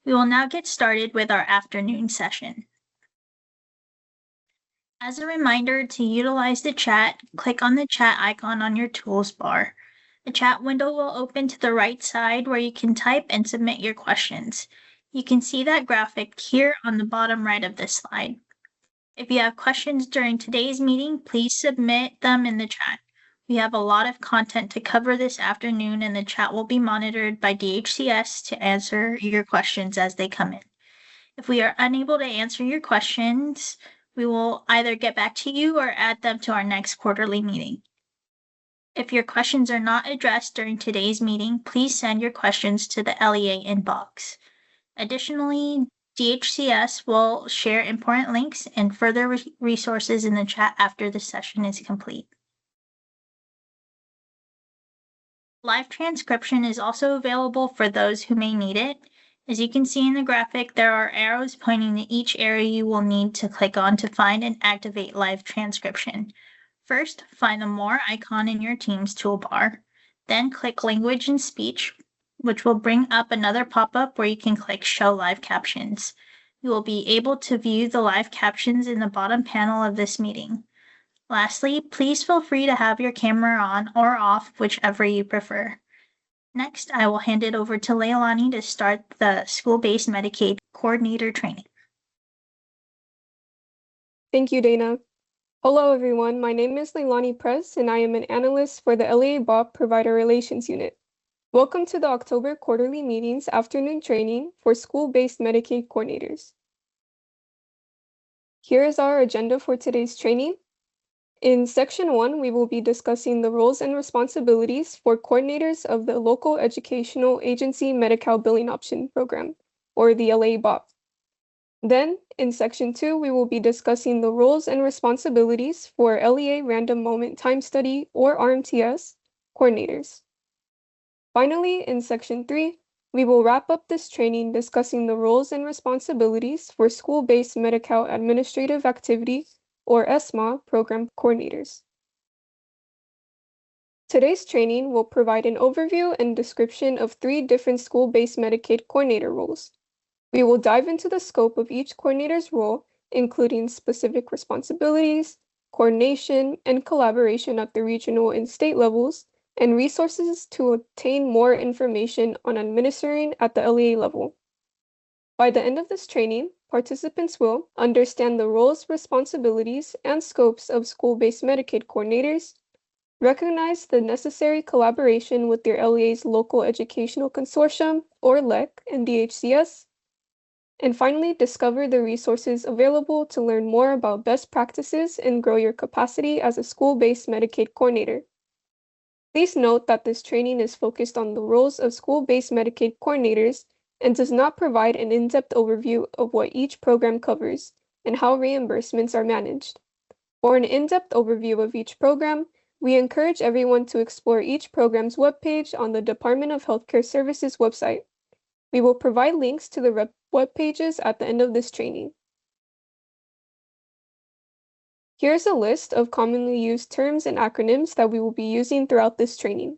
We will now get started with our afternoon session. As a reminder to utilize the chat, click on the chat icon on your tools bar. The chat window will open to the right side where you can type and submit your questions. You can see that graphic here on the bottom right of this slide. If you have questions during today's meeting, please submit them in the chat. We have a lot of content to cover this afternoon, and the chat will be monitored by DHCS to answer your questions as they come in. If we are unable to answer your questions, we will either get back to you or add them to our next quarterly meeting. If your questions are not addressed during today's meeting, please send your questions to the LEA inbox. Additionally, DHCS will share important links and further resources in the chat after the session is complete. Live transcription is also available for those who may need it. As you can see in the graphic, there are arrows pointing to each area you will need to click on to find and activate live transcription. First, find the More icon in your Teams toolbar. Then click Language and Speech, which will bring up another pop-up where you can click Show Live Captions. You will be able to view the live captions in the bottom panel of this meeting. Lastly, please feel free to have your camera on or off, whichever you prefer. Next, I will hand it over to Leilani to start the School-Based Medicaid Coordinator training. Thank you, Dana. Hello, everyone. My name is Leilani Press, and I am an analyst for the LEA BOP Provider Relations Unit. Welcome to the October Quarterly Meetings Afternoon Training for School-Based Medicaid Coordinators. Here is our agenda for today's training. In Section 1, we will be discussing the roles and responsibilities for coordinators of the Local Educational Agency Medi-Cal Billing Option Program, or the LEA BOP. Then, in Section 2, we will be discussing the roles and responsibilities for LEA Random Moment Time Study, or RMTS, coordinators. Finally, in Section 3, we will wrap up this training discussing the roles and responsibilities for School-Based Medi-Cal Administrative Activity, or SMAA, program coordinators. Today's training will provide an overview and description of 3 different School-Based Medicaid Coordinator roles. We will dive into the scope of each coordinator's role, including specific responsibilities, coordination, and collaboration at the regional and state levels, and resources to obtain more information on administering at the LEA level. By the end of this training, participants will understand the roles, responsibilities, and scopes of School-Based Medicaid Coordinators, recognize the necessary collaboration with their LEA's Local Educational Consortium, or LEC, and DHCS, and finally discover the resources available to learn more about best practices and grow your capacity as a School-Based Medicaid Coordinator. Please note that this training is focused on the roles of School-Based Medicaid Coordinators and does not provide an in-depth overview of what each program covers and how reimbursements are managed. For an in-depth overview of each program, we encourage everyone to explore each program's webpage on the Department of Healthcare Services website. We will provide links to the web pages at the end of this training. Here's a list of commonly used terms and acronyms that we will be using throughout this training.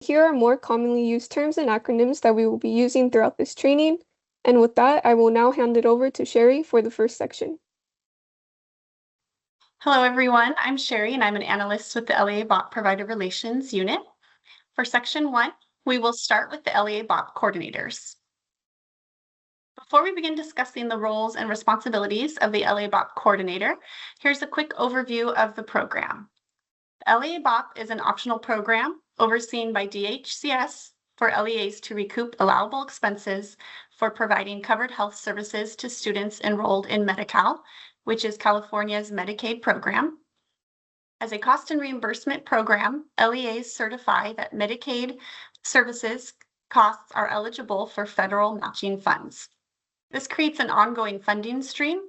Here are more commonly used terms and acronyms that we will be using throughout this training. And with that, I will now hand it over to Sherry for the first section. Hello, everyone. I'm Sherry, and I'm an analyst with the LEA BOP Provider Relations Unit. For Section 1, we will start with the LEA BOP Coordinators. Before we begin discussing the roles and responsibilities of the LEA BOP Coordinator, here's a quick overview of the program. The LEA BOP is an optional program overseen by DHCS for LEAs to recoup allowable expenses for providing covered health services to students enrolled in Medi-Cal, which is California's Medicaid program. As a cost and reimbursement program, LEAs certify that Medicaid services costs are eligible for federal matching funds. This creates an ongoing funding stream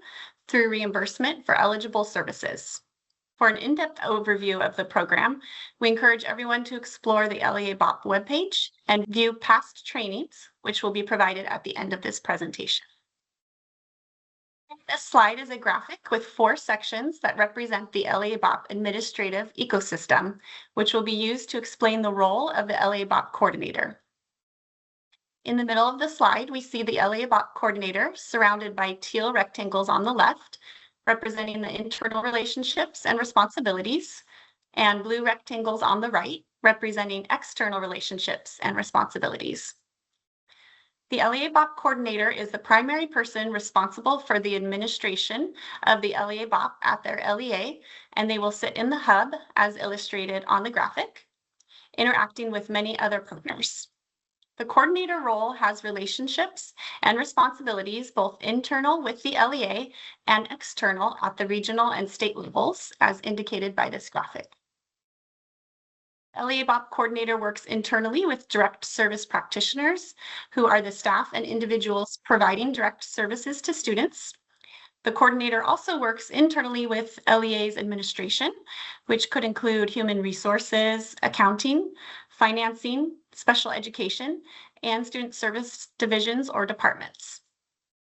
through reimbursement for eligible services. For an in-depth overview of the program, we encourage everyone to explore the LEA BOP webpage and view past trainings, which will be provided at the end of this presentation. This slide is a graphic with 4 sections that represent the LEA BOP administrative ecosystem, which will be used to explain the role of the LEA BOP coordinator. In the middle of the slide, we see the LEA BOP Coordinator surrounded by teal rectangles on the left, representing the internal relationships and responsibilities, and blue rectangles on the right, representing external relationships and responsibilities. The LEA BOP Coordinator is the primary person responsible for the administration of the LEA BOP at their LEA, and they will sit in the hub as illustrated on the graphic, interacting with many other partners. The coordinator role has relationships and responsibilities both internal with the LEA and external at the regional and state levels, as indicated by this graphic. LEA BOP Coordinator works internally with direct service practitioners, who are the staff and individuals providing direct services to students. The coordinator also works internally with LEA's administration, which could include human resources, accounting, financing, special education, and student service divisions or departments.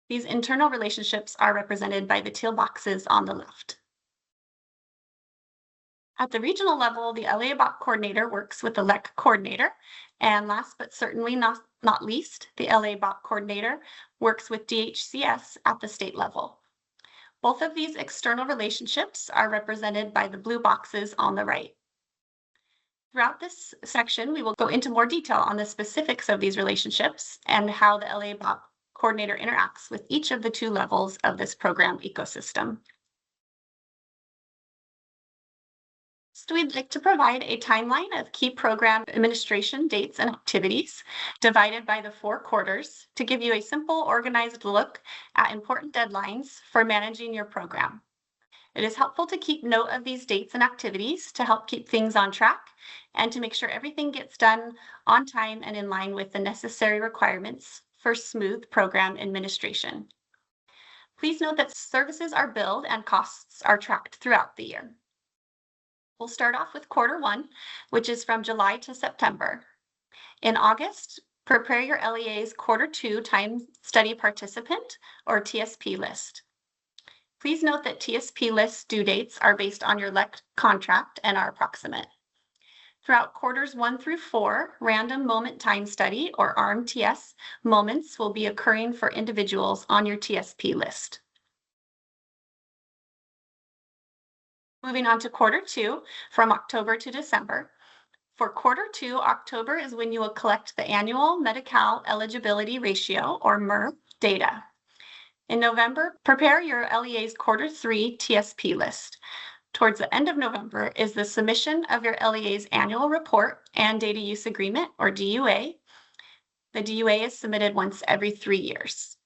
These internal relationships are represented by the teal boxes on the left. At the regional level, the LEA BOP Coordinator works with the LEC Coordinator, and last but certainly not least, the LEA BOP Coordinator works with DHCS at the state level. Both of these external relationships are represented by the blue boxes on the right. Throughout this section, we will go into more detail on the specifics of these relationships and how the LEA BOP Coordinator interacts with each of the two levels of this program ecosystem. So we'd like to provide a timeline of key program administration dates and activities divided by the 4 quarters to give you a simple, organized look at important deadlines for managing your program. It is helpful to keep note of these dates and activities to help keep things on track and to make sure everything gets done on time and in line with the necessary requirements for smooth program administration. Please note that services are billed and costs are tracked throughout the year. We'll start off with quarter 1, which is from July to September. In August, prepare your LEA's quarter 2 time study participant or TSP list. Please note that TSP list due dates are based on your LEC contract and are approximate. Throughout quarters 1 through 4, random moment time study or RMTS moments will be occurring for individuals on your TSP list. Moving on to quarter 2, from October to December. For quarter 2, October is when you will collect the annual Medi-Cal eligibility ratio or MER data. In November, prepare your LEA's quarter 3 TSP list. Towards the end of November is the submission of your LEA's annual report and data use agreement or DUA. The DUA is submitted once every 3 years.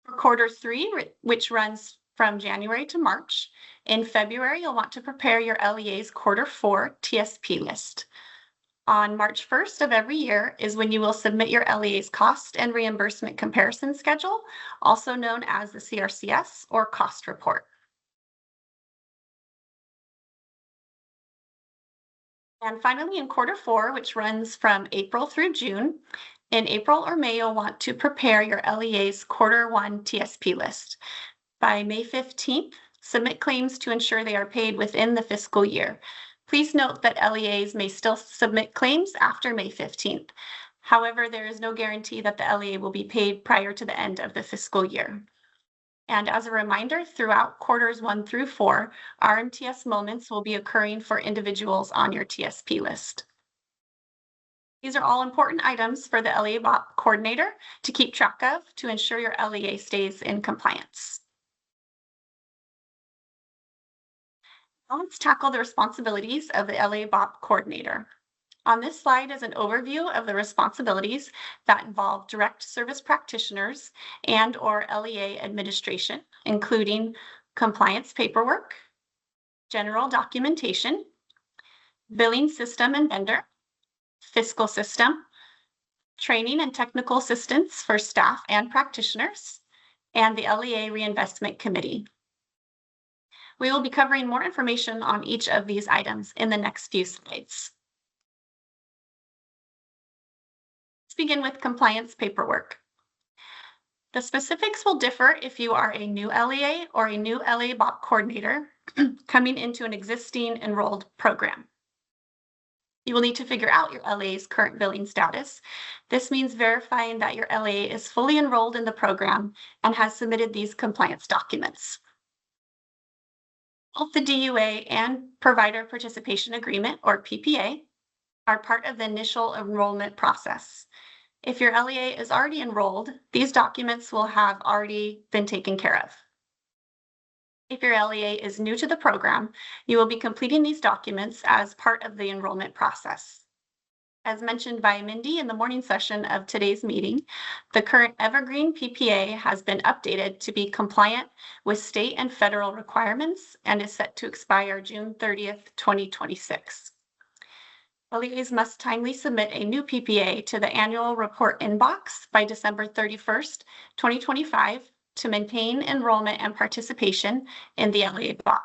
For quarter 3, which runs from January to March, in February, you'll want to prepare your LEA's quarter 4 TSP list. On March 1st of every year is when you will submit your LEA's cost and reimbursement comparison schedule, also known as the CRCS or cost report. And finally, in quarter 4, which runs from April through June, in April or May, you'll want to prepare your LEA's quarter 1 TSP list. By May 15th, submit claims to ensure they are paid within the fiscal year. Please note that LEAs may still submit claims after May 15th. However, there is no guarantee that the LEA will be paid prior to the end of the fiscal year. And as a reminder, throughout quarters 1 through 4, RMTS moments will be occurring for individuals on your TSP list. These are all important items for the LEA BOP Coordinator to keep track of to ensure your LEA stays in compliance. Now let's tackle the responsibilities of the LEA BOP Coordinator. On this slide is an overview of the responsibilities that involve direct service practitioners and/or LEA administration, including compliance paperwork, general documentation, billing system and vendor, fiscal system, training and technical assistance for staff and practitioners, and the LEA Reinvestment Committee. We will be covering more information on each of these items in the next few slides. Let's begin with compliance paperwork. The specifics will differ if you are a new LEA or a new LEA BOP coordinator coming into an existing enrolled program. You will need to figure out your LEA's current billing status. This means verifying that your LEA is fully enrolled in the program and has submitted these compliance documents. Both the DUA and Provider Participation Agreement, or PPA, are part of the initial enrollment process. If your LEA is already enrolled, these documents will have already been taken care of. If your LEA is new to the program, you will be completing these documents as part of the enrollment process. As mentioned by Mindy in the morning session of today's meeting, the current Evergreen PPA has been updated to be compliant with state and federal requirements and is set to expire June 30th, 2026. LEAs must timely submit a new PPA to the annual report inbox by December 31st, 2025 to maintain enrollment and participation in the LEA BOP.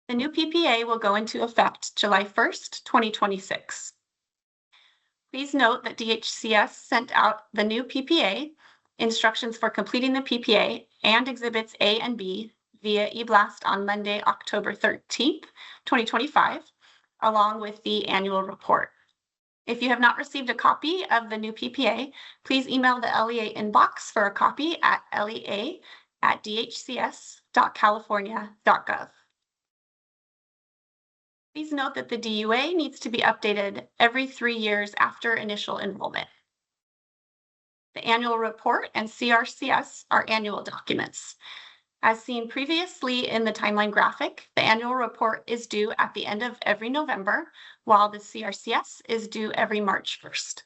The new PPA will go into effect July 1st, 2026. Please note that DHCS sent out the new PPA, instructions for completing the PPA, and Exhibits A and B via eBlast on Monday, October 13th, 2025, along with the annual report. If you have not received a copy of the new PPA, please email the LEA inbox for a copy at lea@dhcs.california.gov. Please note that the DUA needs to be updated every 3 years after initial enrollment. The annual report and CRCS are annual documents. As seen previously in the timeline graphic, the annual report is due at the end of every November, while the CRCS is due every March 1st.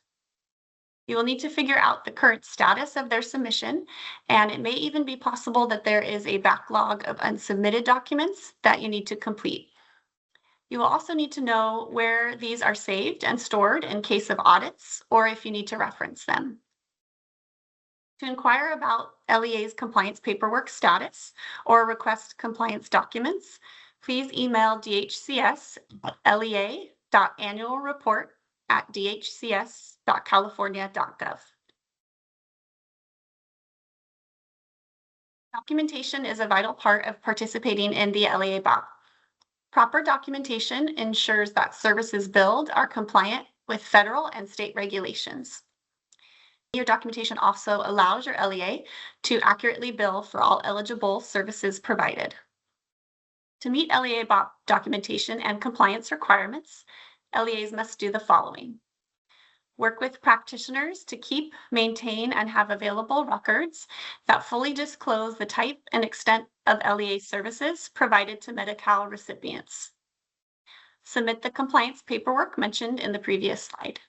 You will need to figure out the current status of their submission, and it may even be possible that there is a backlog of unsubmitted documents that you need to complete. You will also need to know where these are saved and stored in case of audits, or if you need to reference them. To inquire about LEA's compliance paperwork status or request compliance documents, please email DHCS at lea.annualreport@dhcs.california.gov. Documentation is a vital part of participating in the LEA BOP. Proper documentation ensures that services billed are compliant with federal and state regulations. Your documentation also allows your LEA to accurately bill for all eligible services provided. To meet LEA BOP documentation and compliance requirements, LEAs must do the following: work with practitioners to keep, maintain, and have available records that fully disclose the type and extent of LEA services provided to Medi-Cal recipients. Submit the compliance paperwork mentioned in the previous slide.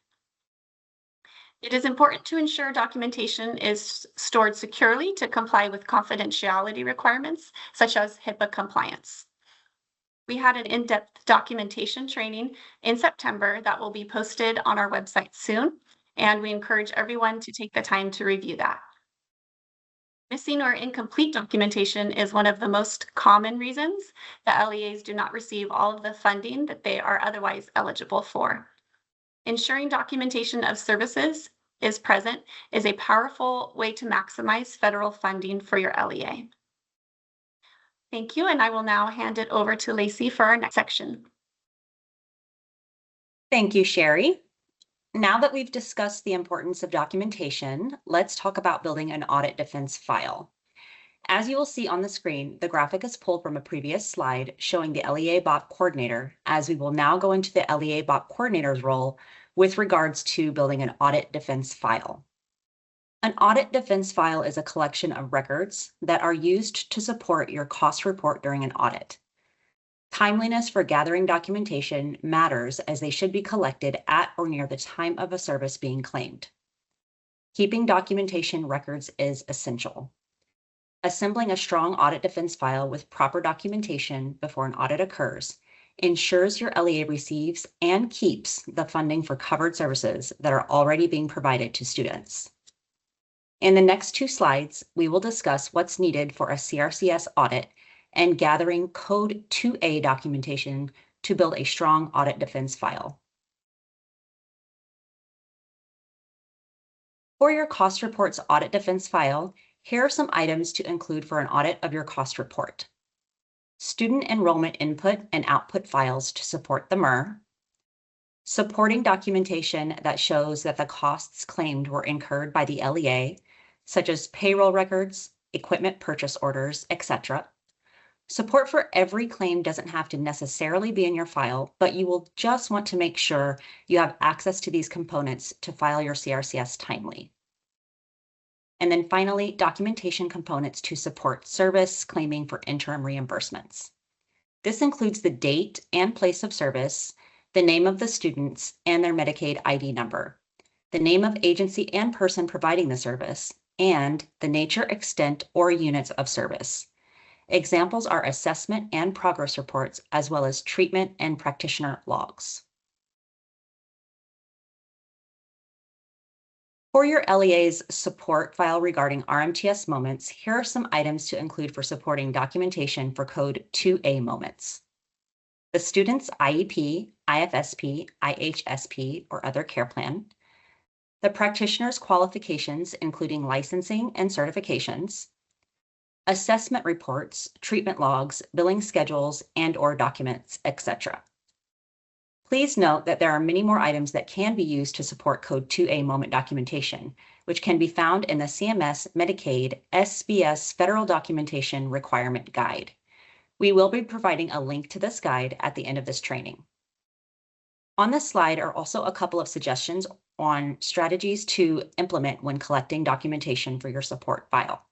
It is important to ensure documentation is stored securely to comply with confidentiality requirements, such as HIPAA compliance. We had an in-depth documentation training in September that will be posted on our website soon, and we encourage everyone to take the time to review that. Missing or incomplete documentation is one of the most common reasons that LEAs do not receive all of the funding that they are otherwise eligible for. Ensuring documentation of services is present is a powerful way to maximize federal funding for your LEA. Thank you, and I will now hand it over to Lacey for our next section. Thank you, Sherry. Now that we've discussed the importance of documentation, let's talk about building an audit defense file. As you will see on the screen, the graphic is pulled from a previous slide showing the LEA BOP Coordinator, as we will now go into the LEA BOP Coordinator's role with regards to building an audit defense file. An audit defense file is a collection of records that are used to support your cost report during an audit. Timeliness for gathering documentation matters, as they should be collected at or near the time of a service being claimed. Keeping documentation records is essential. Assembling a strong audit defense file with proper documentation before an audit occurs ensures your LEA receives and keeps the funding for covered services that are already being provided to students. In the next 2 slides, we will discuss what's needed for a CRCS audit and gathering Code 2A documentation to build a strong audit defense file. For your cost reports audit defense file, here are some items to include for an audit of your cost report: student enrollment input and output files to support the MER, supporting documentation that shows that the costs claimed were incurred by the LEA, such as payroll records, equipment purchase orders, etc. Support for every claim doesn't have to necessarily be in your file, but you will just want to make sure you have access to these components to file your CRCS timely. And then finally, documentation components to support service claiming for interim reimbursements. This includes the date and place of service, the name of the students, and their Medicaid ID number, the name of agency and person providing the service, and the nature, extent, or units of service. Examples are assessment and progress reports, as well as treatment and practitioner logs. For your LEA's support file regarding RMTS moments, here are some items to include for supporting documentation for Code 2A moments. The student's IEP, IFSP, IHSP, or other care plan. The practitioner's qualifications, including licensing and certifications. Assessment reports, treatment logs, billing schedules, and/or documents, etc. Please note that there are many more items that can be used to support Code 2A moment documentation, which can be found in the CMS Medicaid SBS Federal Documentation Requirement Guide. We will be providing a link to this guide at the end of this training. On this slide are also a couple of suggestions on strategies to implement when collecting documentation for your support file.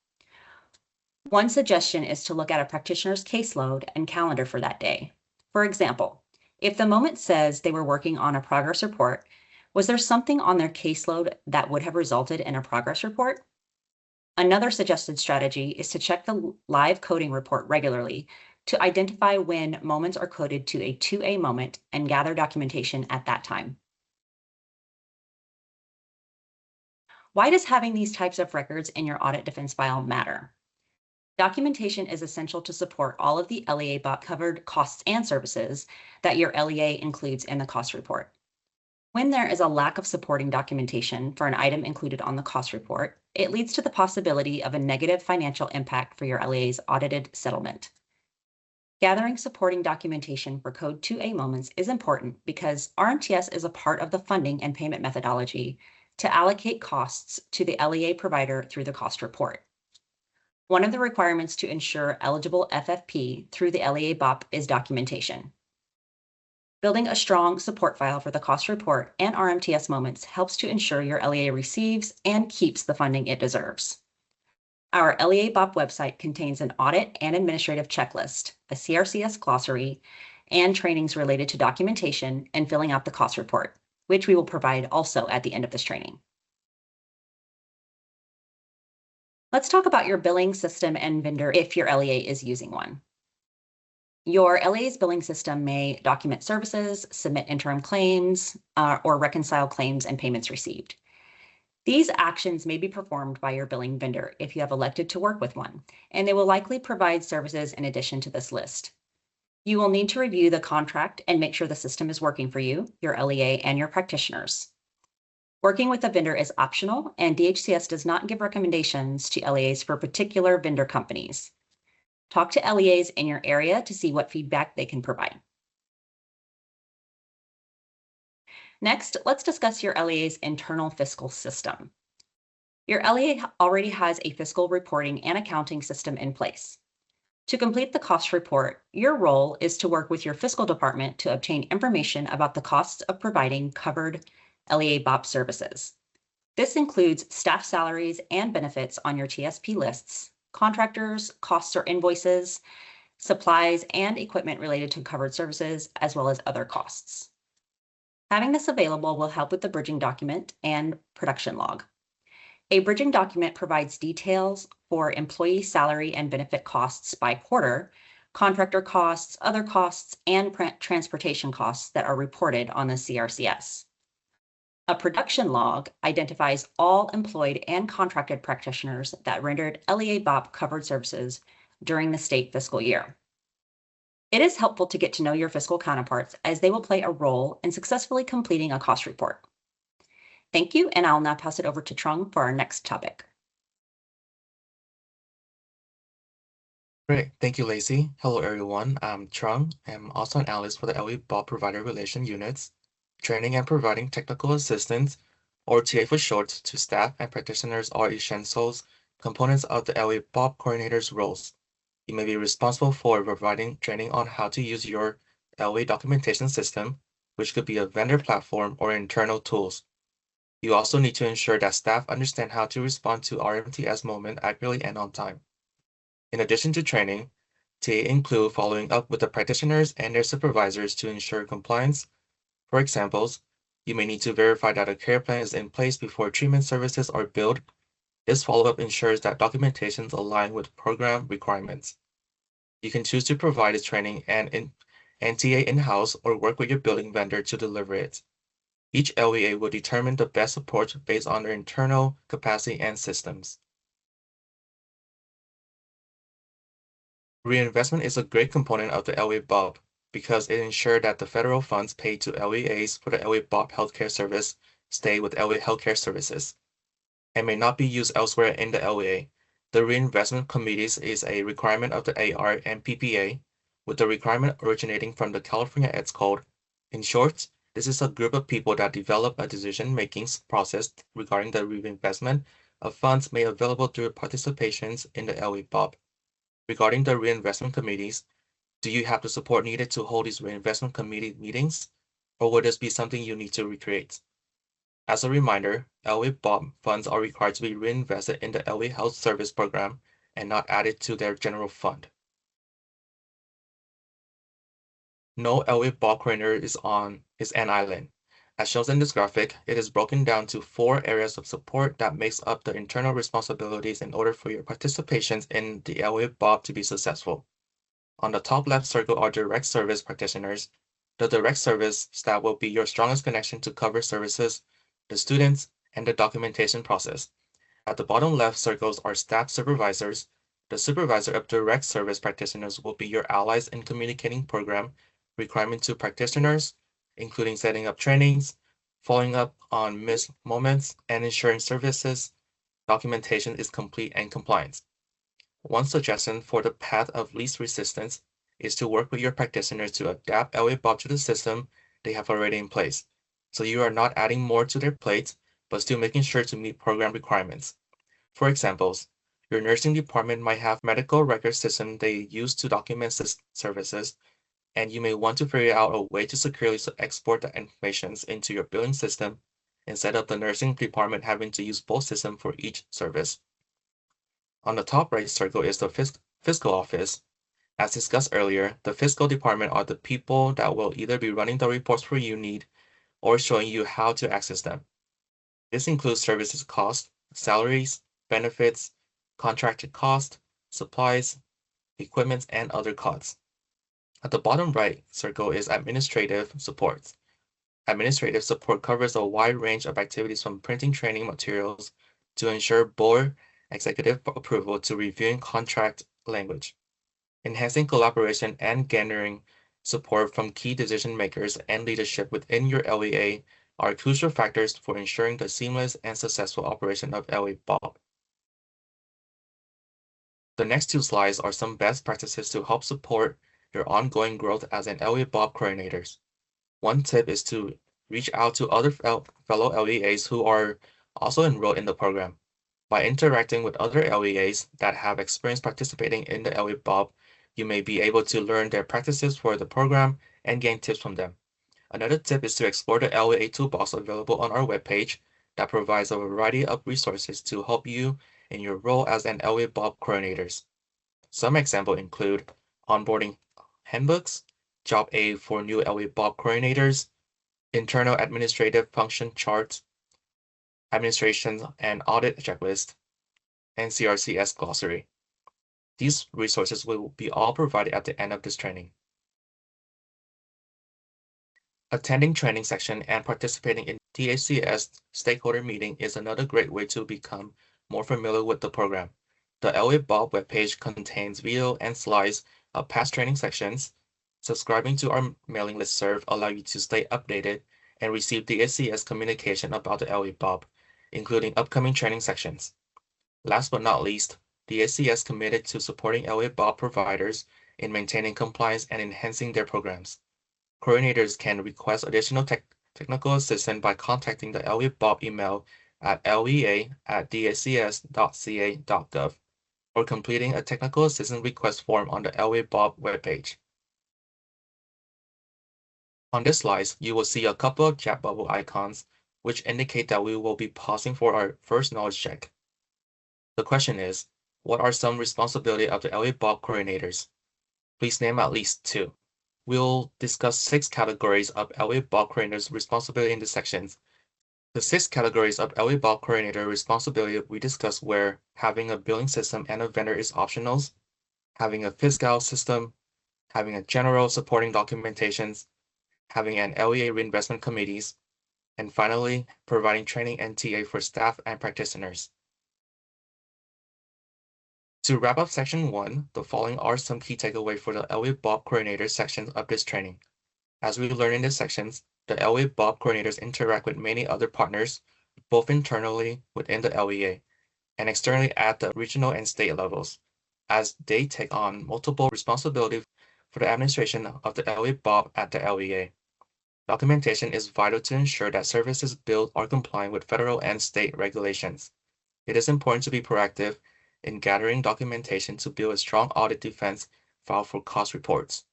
One suggestion is to look at a practitioner's caseload and calendar for that day. For example, if the moment says they were working on a progress report, was there something on their caseload that would have resulted in a progress report? Another suggested strategy is to check the live coding report regularly to identify when moments are coded to a 2A moment and gather documentation at that time. Why does having these types of records in your audit defense file matter? Documentation is essential to support all of the LEA BOP covered costs and services that your LEA includes in the cost report. When there is a lack of supporting documentation for an item included on the cost report, it leads to the possibility of a negative financial impact for your LEA's audited settlement. Gathering supporting documentation for Code 2A moments is important because RMTS is a part of the funding and payment methodology to allocate costs to the LEA provider through the cost report. One of the requirements to ensure eligible FFP through the LEA BOP is documentation. Building a strong support file for the cost report and RMTS moments helps to ensure your LEA receives and keeps the funding it deserves. Our LEA BOP website contains an audit and administrative checklist, a CRCS glossary, and trainings related to documentation and filling out the cost report, which we will provide also at the end of this training. Let's talk about your billing system and vendor if your LEA is using one. Your LEA's billing system may document services, submit interim claims, or reconcile claims and payments received. These actions may be performed by your billing vendor if you have elected to work with one, and they will likely provide services in addition to this list. You will need to review the contract and make sure the system is working for you, your LEA, and your practitioners. Working with a vendor is optional, and DHCS does not give recommendations to LEAs for particular vendor companies. Talk to LEAs in your area to see what feedback they can provide. Next, let's discuss your LEA's internal fiscal system. Your LEA already has a fiscal reporting and accounting system in place. To complete the cost report, your role is to work with your fiscal department to obtain information about the costs of providing covered LEA BOP services. This includes staff salaries and benefits on your TSP lists, contractors, costs or invoices, supplies, and equipment related to covered services, as well as other costs. Having this available will help with the bridging document and production log. A bridging document provides details for employee salary and benefit costs by quarter, contractor costs, other costs, and transportation costs that are reported on the CRCS. A production log identifies all employed and contracted practitioners that rendered LEA BOP covered services during the state fiscal year. It is helpful to get to know your fiscal counterparts as they will play a role in successfully completing a cost report. Thank you, and I'll now pass it over to Trung for our next topic. Great, thank you, Lacey. Hello, everyone. I'm Trung. I'm also an analyst for the LEA BOP Provider Relation Units. training and providing technical assistance, or TA for short, to staff and practitioners are essential components of the LEA BOP Coordinator's roles. You may be responsible for providing training on how to use your LEA documentation system, which could be a vendor platform or internal tools. You also need to ensure that staff understand how to respond to RMTS moment accurately and on time. In addition to training, TA include following up with the practitioners and their supervisors to ensure compliance. For examples, you may need to verify that a care plan is in place before treatment services are billed. This follow-up ensures that documentations align with program requirements. You can choose to provide this training and TA in-house or work with your billing vendor to deliver it. Each LEA will determine the best support based on their internal capacity and systems. Reinvestment is a great component of the LEA BOP because it ensures that the federal funds paid to LEAs for the LEA BOP healthcare service stay with LEA healthcare services and may not be used elsewhere in the LEA. The reinvestment committees is a requirement of the AR and PPA, with the requirement originating from the California Eds Code. In short, this is a group of people that develop a decision-making process regarding the reinvestment of funds made available through participations in the LEA BOP. Regarding the reinvestment committees, do you have the support needed to hold these reinvestment committee meetings, or would this be something you need to recreate? As a reminder, LEA BOP funds are required to be reinvested in the LEA Health Service Program and not added to their general fund. No LEA BOP coordinator is an island. As shown in this graphic, it is broken down to 4 areas of support that makes up the internal responsibilities in order for your participations in the LEA BOP to be successful. On the top left circle are direct service practitioners. The direct service staff will be your strongest connection to cover services, the students, and the documentation process. At the bottom left circles are staff supervisors. The supervisor of direct service practitioners will be your allies in communicating program requirements to practitioners, including setting up trainings, following up on missed moments, and ensuring services documentation is complete and compliant. One suggestion for the path of least resistance is to work with your practitioners to adapt LEA BOP to the system they have already in place, so you are not adding more to their plate, but still making sure to meet program requirements. For examples, your nursing department might have medical record system they use to document services, and you may want to figure out a way to securely export the information into your billing system instead of the nursing department having to use both systems for each service. On the top right circle is the fiscal office. As discussed earlier, the fiscal department are the people that will either be running the reports for you need or showing you how to access them. This includes services cost, salaries, benefits, contracted cost, supplies, equipment, and other costs. At the bottom right circle is administrative support. Administrative support covers a wide range of activities from printing training materials to ensure board executive approval to reviewing contract language. Enhancing collaboration and gathering support from key decision makers and leadership within your LEA are crucial factors for ensuring the seamless and successful operation of LEA BOP. The next 2 slides are some best practices to help support your ongoing growth as an LEA BOP coordinators. One tip is to reach out to other fellow LEAs who are also enrolled in the program. By interacting with other LEAs that have experience participating in the LEA BOP, you may be able to learn their practices for the program and gain tips from them. Another tip is to explore the LEA toolbox available on our webpage that provides a variety of resources to help you in your role as an LEA BOP coordinators. Some examples include onboarding handbooks, job aid for new LEA BOP coordinators, internal administrative function charts, administration and audit checklist, and CRCS glossary. These resources will be all provided at the end of this training. Attending training section and participating in DHCS stakeholder meeting is another great way to become more familiar with the program. The LEA BOP webpage contains video and slides of past training sections. Subscribing to our mailing listserv allows you to stay updated and receive DHCS communication about the LEA BOP, including upcoming training sections. Last but not least, DHCS committed to supporting LEA BOP providers in maintaining compliance and enhancing their programs. Coordinators can request additional technical assistance by contacting the LEA BOP email at lea@dhcs.ca.gov or completing a technical assistance request form on the LEA BOP webpage. On this slide, you will see a couple of chat bubble icons, which indicate that we will be pausing for our first knowledge check. The question is, what are some responsibilities of the LEA BOP coordinators? Please name at least 2. We'll discuss 6 categories of LEA BOP coordinators' responsibility in the sections. The 6 categories of LEA BOP coordinator responsibility we discussed were having a billing system and a vendor is optional, having a fiscal system, having a general supporting documentations, having an LEA reinvestment committees, and finally, providing training and TA for staff and practitioners. To wrap up section 1, the following are some key takeaways for the LEA BOP coordinator section of this training. As we learn in these sections, the LEA BOP coordinators interact with many other partners, both internally within the LEA and externally at the regional and state levels, as they take on multiple responsibilities for the administration of the LEA BOP at the LEA. Documentation is vital to ensure that services billed are compliant with federal and state regulations. It is important to be proactive in gathering documentation to build a strong audit defense file for cost reports,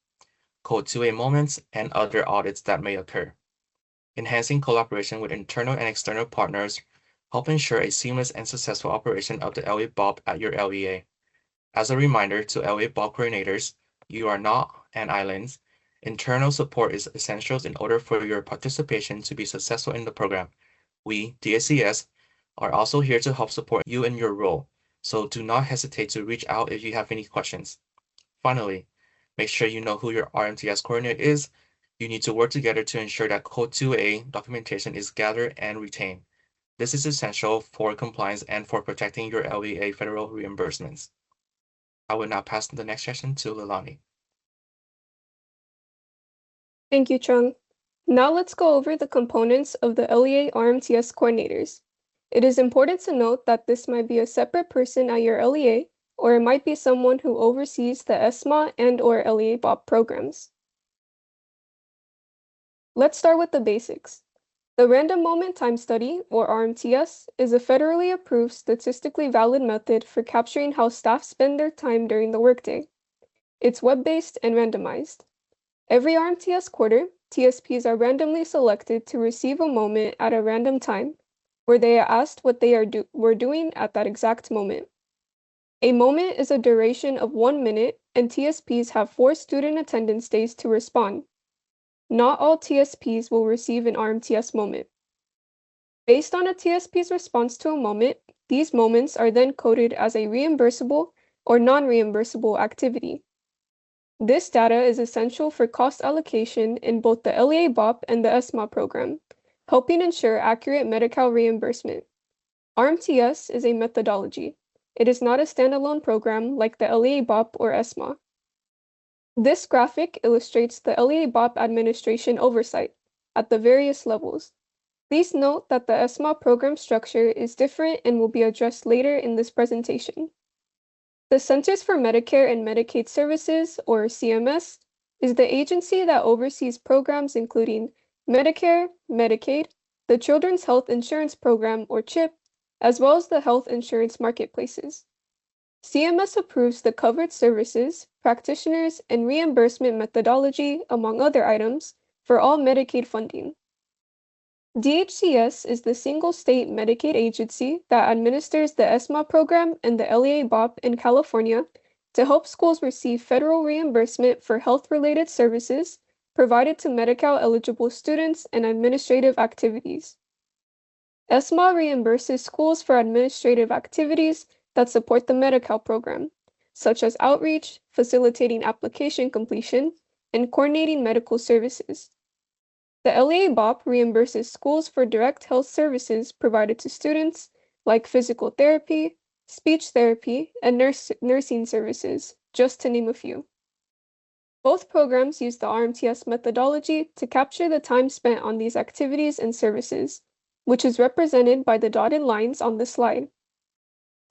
Code 2A moments, and other audits that may occur. Enhancing collaboration with internal and external partners help ensure a seamless and successful operation of the LEA BOP at your LEA. As a reminder to LEA BOP coordinators, you are not an island. Internal support is essential in order for your participation to be successful in the program. We, DHCS, are also here to help support you in your role, so do not hesitate to reach out if you have any questions. Finally, make sure you know who your RMTS coordinator is. You need to work together to ensure that Code 2A documentation is gathered and retained. This is essential for compliance and for protecting your LEA federal reimbursements. I will now pass the next session to Leilani. Thank you, Chung. Now let's go over the components of the LEA RMTS coordinators. It is important to note that this might be a separate person at your LEA, or it might be someone who oversees the SMAA and/or LEA BOP programs. Let's start with the basics. The Random Moment Time Study, or RMTS, is a federally approved statistically valid method for capturing how staff spend their time during the workday. It's web-based and randomized. Every RMTS quarter, TSPs are randomly selected to receive a moment at a random time, where they are asked what they were doing at that exact moment. A moment is a duration of 1 minute, and TSPs have 4 student attendance days to respond. Not all TSPs will receive an RMTS moment. Based on a TSP's response to a moment, these moments are then coded as a reimbursable or non-reimbursable activity. This data is essential for cost allocation in both the LEA BOP and the SMAA program, helping ensure accurate Medi-Cal reimbursement. RMTS is a methodology. It is not a standalone program like the LEA BOP or SMAA. This graphic illustrates the LEA BOP administration oversight at the various levels. Please note that the SMAA program structure is different and will be addressed later in this presentation. The Centers for Medicare and Medicaid Services, or CMS, is the agency that oversees programs including Medicare, Medicaid, the Children's Health Insurance Program, or CHIP, as well as the health insurance marketplaces. CMS approves the covered services, practitioners, and reimbursement methodology, among other items, for all Medicaid funding. DHCS is the single state Medicaid agency that administers the SMAA program and the LEA BOP in California to help schools receive federal reimbursement for health-related services provided to Medi-Cal eligible students and administrative activities. SMAA reimburses schools for administrative activities that support the Medi-Cal program, such as outreach, facilitating application completion, and coordinating medical services. The LEA BOP reimburses schools for direct health services provided to students, like physical therapy, speech therapy, and nursing services, just to name a few. Both programs use the RMTS methodology to capture the time spent on these activities and services, which is represented by the dotted lines on the slide.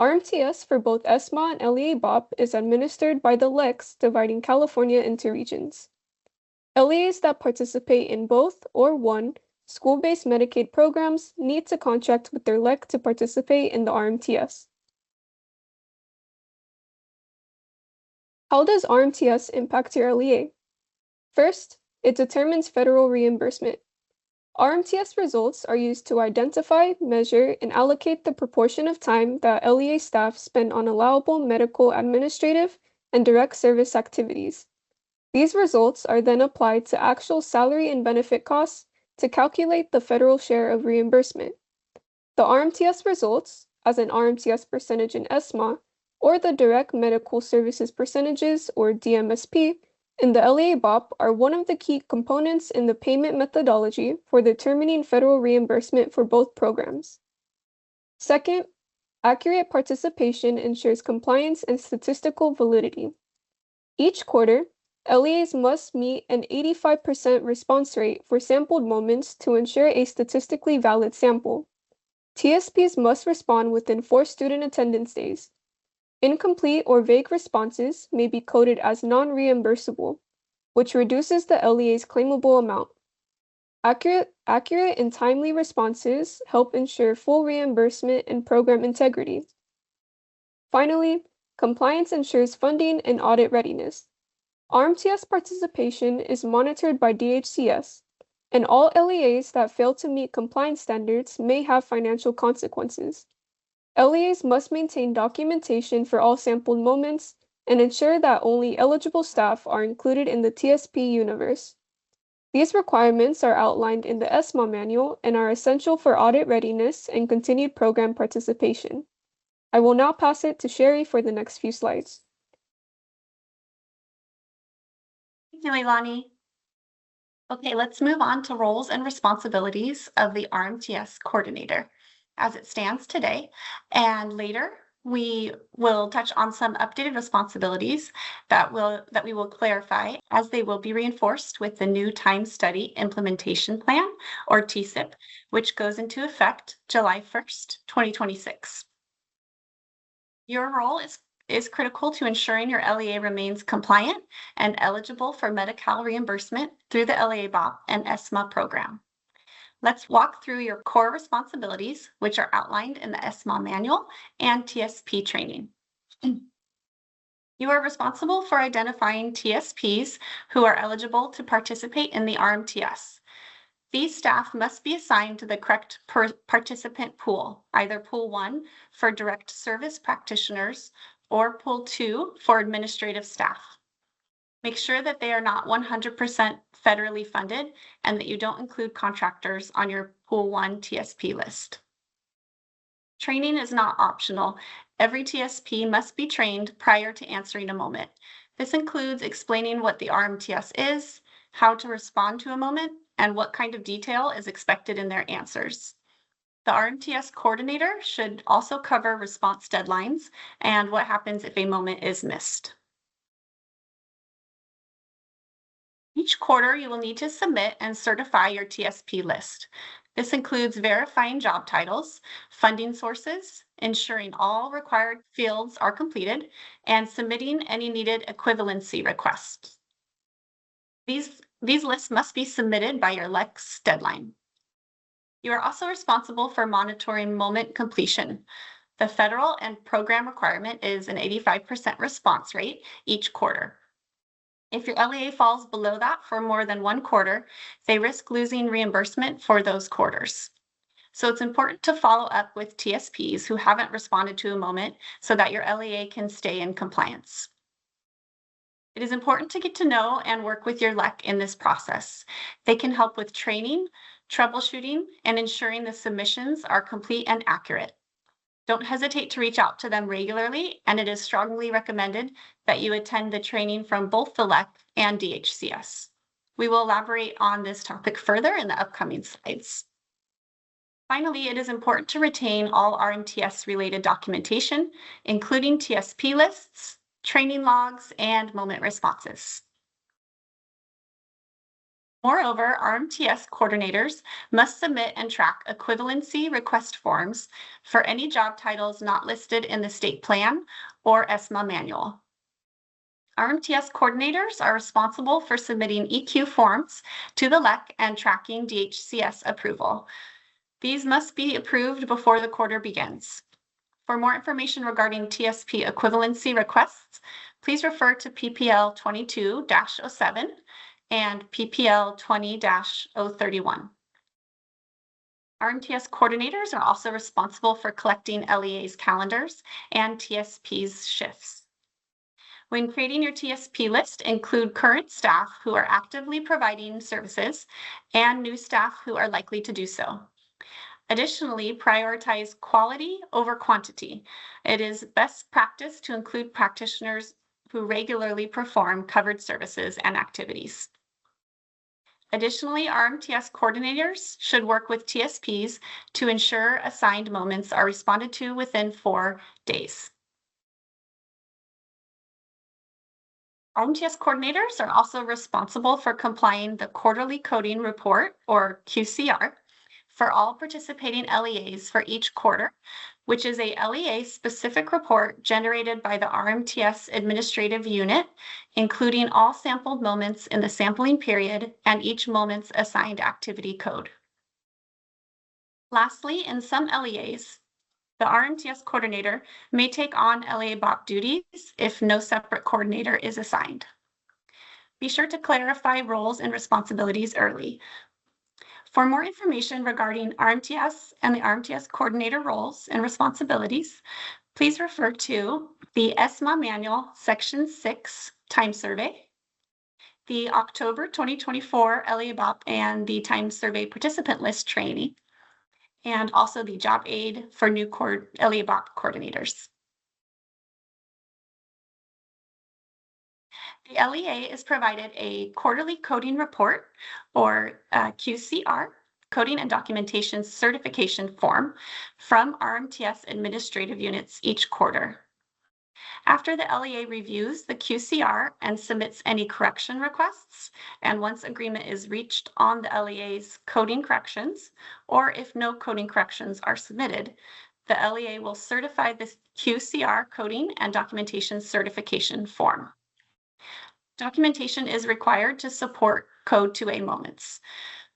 RMTS for both SMAA and LEA BOP is administered by the LECs, dividing California into regions. LEAs that participate in both or one school-based Medicaid programs need to contract with their LEC to participate in the RMTS. How does RMTS impact your LEA? First, it determines federal reimbursement. RMTS results are used to identify, measure, and allocate the proportion of time that LEA staff spend on allowable medical, administrative, and direct service activities. These results are then applied to actual salary and benefit costs to calculate the federal share of reimbursement. The RMTS results, as an RMTS percentage in SMAA, or the direct medical services percentages, or DMSP, in the LEA BOP are one of the key components in the payment methodology for determining federal reimbursement for both programs. Second, accurate participation ensures compliance and statistical validity. Each quarter, LEAs must meet an 85% response rate for sampled moments to ensure a statistically valid sample. TSPs must respond within 4 student attendance days. Incomplete or vague responses may be coded as non-reimbursable, which reduces the LEA's claimable amount. Accurate and timely responses help ensure full reimbursement and program integrity. Finally, compliance ensures funding and audit readiness. RMTS participation is monitored by DHCS, and all LEAs that fail to meet compliance standards may have financial consequences. LEAs must maintain documentation for all sampled moments and ensure that only eligible staff are included in the TSP universe. These requirements are outlined in the SMAA manual and are essential for audit readiness and continued program participation. I will now pass it to Sherry for the next few slides. Thank you, Leilani. Okay, let's move on to roles and responsibilities of the RMTS coordinator as it stands today. And later, we will touch on some updated responsibilities that we will clarify as they will be reinforced with the new Time Study Implementation Plan, or TSIP, which goes into effect July 1st, 2026. Your role is critical to ensuring your LEA remains compliant and eligible for Medi-Cal reimbursement through the LEA BOP and SMAA program. Let's walk through your core responsibilities, which are outlined in the SMAA manual and TSP training. You are responsible for identifying TSPs who are eligible to participate in the RMTS. These staff must be assigned to the correct participant pool, either Pool 1 for direct service practitioners or Pool 2 for administrative staff. Make sure that they are not 100% federally funded and that you don't include contractors on your Pool 1 TSP list. Training is not optional. Every TSP must be trained prior to answering a moment. This includes explaining what the RMTS is, how to respond to a moment, and what kind of detail is expected in their answers. The RMTS coordinator should also cover response deadlines and what happens if a moment is missed. Each quarter, you will need to submit and certify your TSP list. This includes verifying job titles, funding sources, ensuring all required fields are completed, and submitting any needed equivalency requests. These lists must be submitted by your LEC's deadline. You are also responsible for monitoring moment completion. The federal and program requirement is an 85% response rate each quarter. If your LEA falls below that for more than one quarter, they risk losing reimbursement for those quarters. So it's important to follow up with TSPs who haven't responded to a moment so that your LEA can stay in compliance. It is important to get to know and work with your LEC in this process. They can help with training, troubleshooting, and ensuring the submissions are complete and accurate. Don't hesitate to reach out to them regularly, and it is strongly recommended that you attend the training from both the LEC and DHCS. We will elaborate on this topic further in the upcoming slides. Finally, it is important to retain all RMTS-related documentation, including TSP lists, training logs, and moment responses. Moreover, RMTS coordinators must submit and track equivalency request forms for any job titles not listed in the state plan or SMAA manual. RMTS coordinators are responsible for submitting EQ forms to the LEC and tracking DHCS approval. These must be approved before the quarter begins. For more information regarding TSP equivalency requests, please refer to PPL 22-07 and PPL 20-031. RMTS coordinators are also responsible for collecting LEA's calendars and TSP's shifts. When creating your TSP list, include current staff who are actively providing services and new staff who are likely to do so. Additionally, prioritize quality over quantity. It is best practice to include practitioners who regularly perform covered services and activities. Additionally, RMTS coordinators should work with TSPs to ensure assigned moments are responded to within 4 days. RMTS coordinators are also responsible for complying the quarterly coding report, or QCR, for all participating LEAs for each quarter, which is a LEA-specific report generated by the RMTS administrative unit, including all sampled moments in the sampling period and each moment's assigned activity code. Lastly, in some LEAs, the RMTS coordinator may take on LEA BOP duties if no separate coordinator is assigned. Be sure to clarify roles and responsibilities early. For more information regarding RMTS and the RMTS coordinator roles and responsibilities, please refer to the SMAA Manual Section 6 Time Survey, the October 2024 LEA BOP and the Time Survey Participant List Training, and also the Job Aid for new LEA BOP coordinators. The LEA is provided a quarterly coding report, or QCR, Coding and Documentation Certification Form, from RMTS administrative units each quarter. After the LEA reviews the QCR and submits any correction requests, and once agreement is reached on the LEA's coding corrections, or if no coding corrections are submitted, the LEA will certify the QCR Coding and Documentation Certification Form. Documentation is required to support Code 2A moments.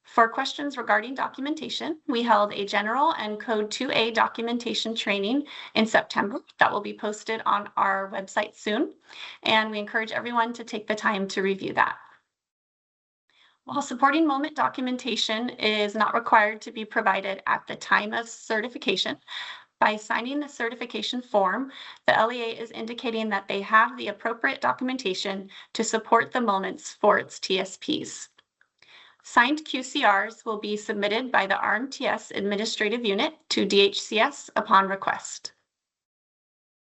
For questions regarding documentation, we held a general and Code 2A documentation training in September that will be posted on our website soon, and we encourage everyone to take the time to review that. While supporting moment documentation is not required to be provided at the time of certification, by signing the certification form, the LEA is indicating that they have the appropriate documentation to support the moments for its TSPs. Signed QCRs will be submitted by the RMTS administrative unit to DHCS upon request.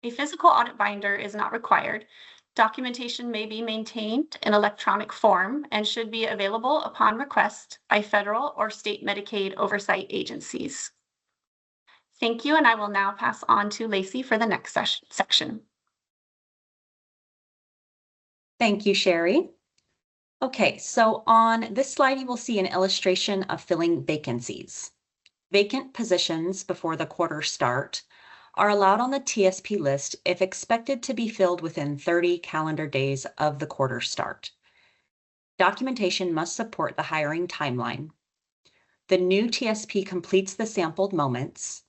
A physical audit binder is not required. Documentation may be maintained in electronic form and should be available upon request by federal or state Medicaid oversight agencies. Thank you, and I will now pass on to Lacey for the next section. Thank you, Sherry. Okay, so on this slide, you will see an illustration of filling vacancies. Vacant positions before the quarter start are allowed on the TSP list if expected to be filled within 30 calendar days of the quarter start. Documentation must support the hiring timeline. The new TSP completes the sampled moments.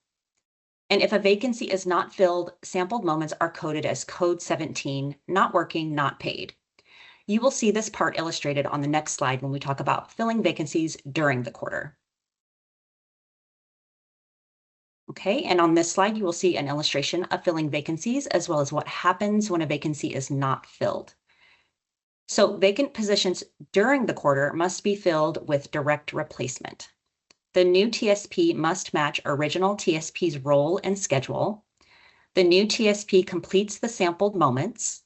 And if a vacancy is not filled, sampled moments are coded as code 17, not working, not paid. You will see this part illustrated on the next slide when we talk about filling vacancies during the quarter. Okay, and on this slide, you will see an illustration of filling vacancies as well as what happens when a vacancy is not filled. So vacant positions during the quarter must be filled with direct replacement. The new TSP must match original TSP's role and schedule. The new TSP completes the sampled moments.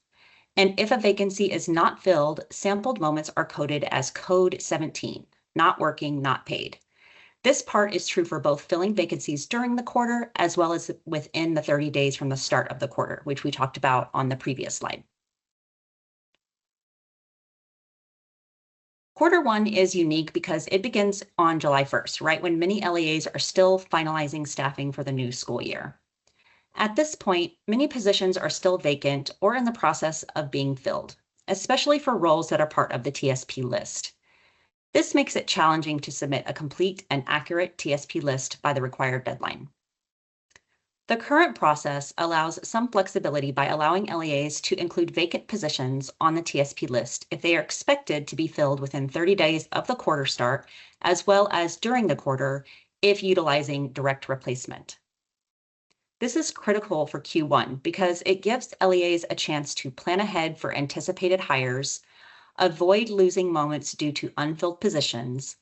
And if a vacancy is not filled, sampled moments are coded as code 17, not working, not paid. This part is true for both filling vacancies during the quarter as well as within the 30 days from the start of the quarter, which we talked about on the previous slide. Quarter one is unique because it begins on July 1st, right when many LEAs are still finalizing staffing for the new school year. At this point, many positions are still vacant or in the process of being filled, especially for roles that are part of the TSP list. This makes it challenging to submit a complete and accurate TSP list by the required deadline. The current process allows some flexibility by allowing LEAs to include vacant positions on the TSP list if they are expected to be filled within 30 days of the quarter start, as well as during the quarter if utilizing direct replacement. This is critical for Q1 because it gives LEAs a chance to plan ahead for anticipated hires, avoid losing moments due to unfilled positions,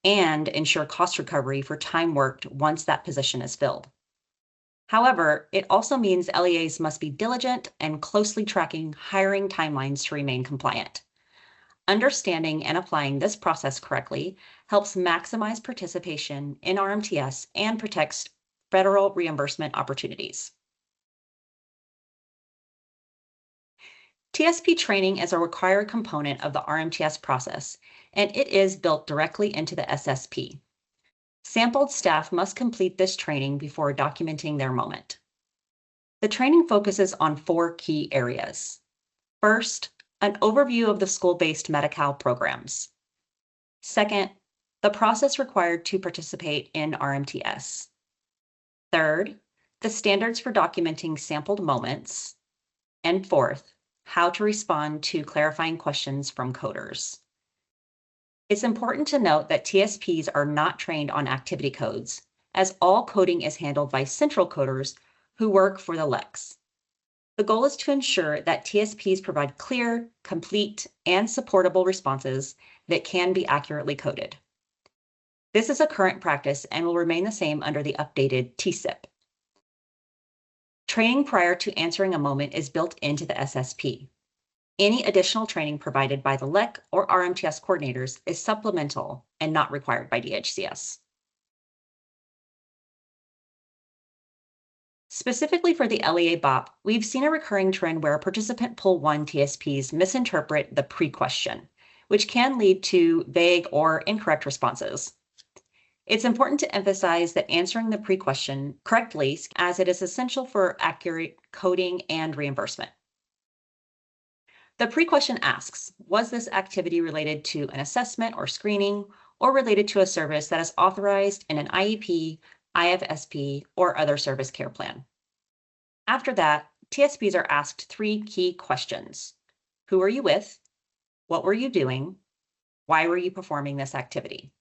and ensure cost recovery for time worked once that position is filled. However, it also means LEAs must be diligent and closely tracking hiring timelines to remain compliant. Understanding and applying this process correctly helps maximize participation in RMTS and protects federal reimbursement opportunities. TSP training is a required component of the RMTS process, and it is built directly into the SSP. Sampled staff must complete this training before documenting their moment. The training focuses on 4 key areas. First, an overview of the school-based Medi-Cal programs. Second, the process required to participate in RMTS. Third, the standards for documenting sampled moments. And fourth, how to respond to clarifying questions from coders. It's important to note that TSPs are not trained on activity codes, as all coding is handled by central coders who work for the LECs. The goal is to ensure that TSPs provide clear, complete, and supportable responses that can be accurately coded. This is a current practice and will remain the same under the updated TSIP. Training prior to answering a moment is built into the SSP. Any additional training provided by the LEC or RMTS coordinators is supplemental and not required by DHCS. Specifically for the LEA BOP, we've seen a recurring trend where participant pool 1 TSPs misinterpret the pre-question, which can lead to vague or incorrect responses. It's important to emphasize that answering the pre-question correctly, as it is essential for accurate coding and reimbursement. The pre-question asks, was this activity related to an assessment or screening, or related to a service that is authorized in an IEP, IFSP, or other service care plan? After that, TSPs are asked 3 key questions. Who are you with? What were you doing? Why were you performing this activity?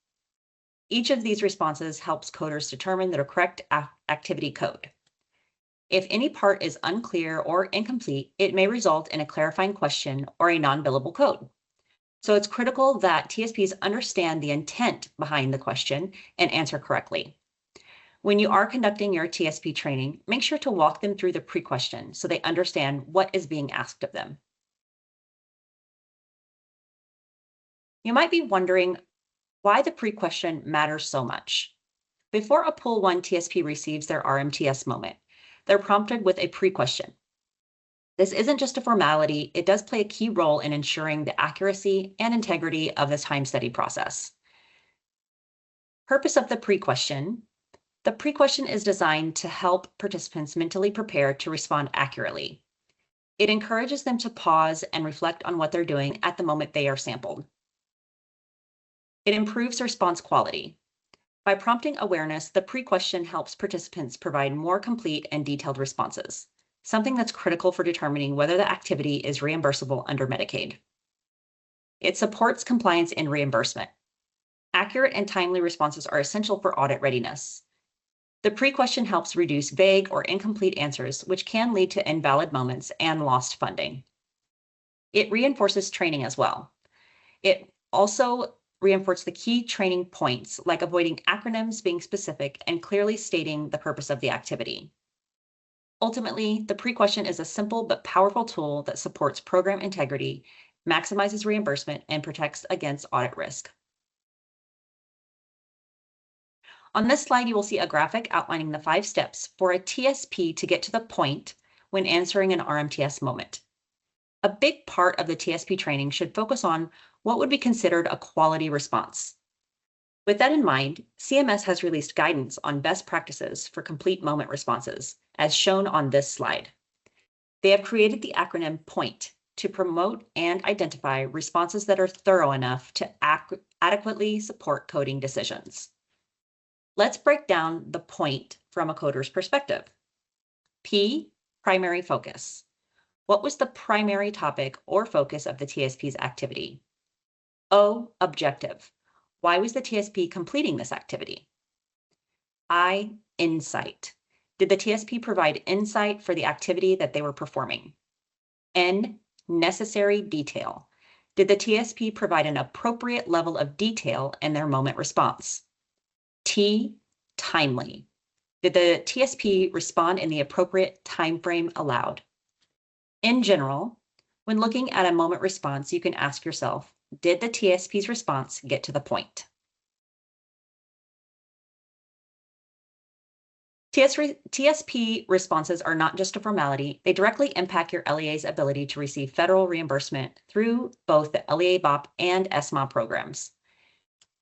Each of these responses helps coders determine the correct activity code. If any part is unclear or incomplete, it may result in a clarifying question or a non-billable code. So it's critical that TSPs understand the intent behind the question and answer correctly. When you are conducting your TSP training, make sure to walk them through the pre-question so they understand what is being asked of them. You might be wondering why the pre-question matters so much. Before a Pool 1 TSP receives their RMTS moment, they're prompted with a pre-question. This isn't just a formality, it does play a key role in ensuring the accuracy and integrity of this time study process. Purpose of the pre-question. The pre-question is designed to help participants mentally prepare to respond accurately. It encourages them to pause and reflect on what they're doing at the moment they are sampled. It improves response quality. By prompting awareness, the pre-question helps participants provide more complete and detailed responses, something that's critical for determining whether the activity is reimbursable under Medicaid. It supports compliance and reimbursement. Accurate and timely responses are essential for audit readiness. The pre-question helps reduce vague or incomplete answers, which can lead to invalid moments and lost funding. It reinforces training as well. It also reinforce the key training points, like avoiding acronyms, being specific, and clearly stating the purpose of the activity. Ultimately, the pre-question is a simple but powerful tool that supports program integrity, maximizes reimbursement, and protects against audit risk. On this slide, you will see a graphic outlining the 5 steps for a TSP to get to the point when answering an RMTS moment. A big part of the TSP training should focus on what would be considered a quality response. With that in mind, CMS has released guidance on best practices for complete moment responses, as shown on this slide. They have created the acronym POINT to promote and identify responses that are thorough enough to adequately support coding decisions. Let's break down the POINT from a coder's perspective. P, primary focus. What was the primary topic or focus of the TSP's activity? O, objective. Why was the TSP completing this activity? I, insight. Did the TSP provide insight for the activity that they were performing? N, necessary detail. Did the TSP provide an appropriate level of detail in their moment response? T, timely. Did the TSP respond in the appropriate time frame allowed? In general, when looking at a moment response, you can ask yourself, did the TSP's response get to the point? TSP responses are not just a formality, they directly impact your LEA's ability to receive federal reimbursement through both the LEA BOP and SMAA programs.